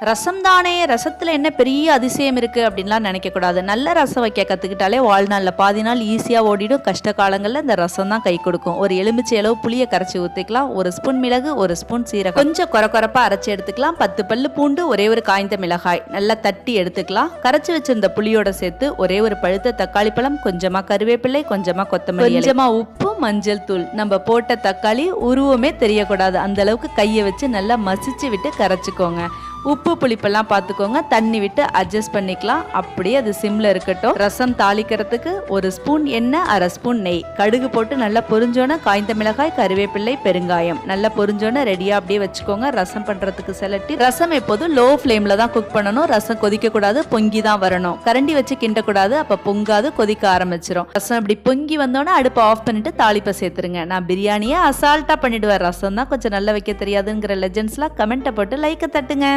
ரசம் தானே, ரசத்தில் என்ன பெரிய அதிசயம் இருக்குது அப்படின்லாம் நினைக்கக்கூடாது. நல்ல ரசம் வைக்க கற்றுக்கிட்டாலே வாழ்நாளில் பாதி நாள் ஈஸியாக ஓடிடும். கஷ்ட காலங்களில் இந்த ரசம் தான் கை கொடுக்கும். ஒரு எலுமிச்சை அளவு புளியை கரைச்சி ஊற்றிக்கலாம். 1 ஸ்பூன் மிளகு, 1 ஸ்பூன் சீரகம், கொஞ்சம் கொரப்பாக அரைச்சி எடுத்துக்கலாம். 10 பல்லு பூண்டு, ஒரே ஒரு காய்ந்த மிளகாய் நல்லா தட்டி எடுத்துக்கலாம். கரைச்சி வச்சிருந்த புளியோட சேர்த்து ஒரே ஒரு பழுத்த தக்காளி பழம், கொஞ்சமாக கருவேப்பிலை, கொஞ்சமாக கொத்தமல்லி, கொஞ்சமாக உப்பு, மஞ்சள் தூள். நம்ம போட்ட தக்காளி உருவமே தெரியக்கூடாது, அந்த அளவுக்கு கையை வச்சு நல்லா மசிச்சு விட்டு கரைச்சிக்கோங்க. உப்பு புளிப்பெல்லாம் பார்த்துக்கோங்க. தண்ணி விட்டு அட்ஜஸ்ட் பண்ணிக்கலாம். அப்படியே அது சிம்ல இருக்கட்டும். ரசம் தாளிக்கிறதுக்கு 1 ஸ்பூன் எண்ணெய், 1/2 ஸ்பூன் நெய், கடுகு போட்டு நல்லா பொரிஞ்சோன காய்ந்த மிளகாய், கருவேப்பிள்ளை, பெருங்காயம் நல்லா பொரிஞ்சோன ரெடியா அப்படியே வச்சுக்கோங்க. ரசம் பண்றதுக்கு செலக்டி. ரசம் எப்போதும் லோ ஃப்ளேம்ல தான் குக் பண்ணணும். ரசம் கொதிக்க கூடாது, பொங்கி தான் வரணும். கரண்டி வச்சு கிண்டக்கூடாது, அப்ப பொங்காது, கொதிக்க ஆரம்பிச்சிடும். ரசம் இப்படி பொங்கி வந்தோன்னா அடுப்பை ஆஃப் பண்ணிட்டு தாளிப்பை சேர்த்துருங்க. நான் பிரியாணியை அசால்ட்டா பண்ணிடுவேன். ரசம் தான் கொஞ்சம் நல்லா வைக்க தெரியாதுங்கிற லெஜெண்ட்ஸ்லாம் கமெண்ட்டை போட்டு லைக்கை தட்டுங்க.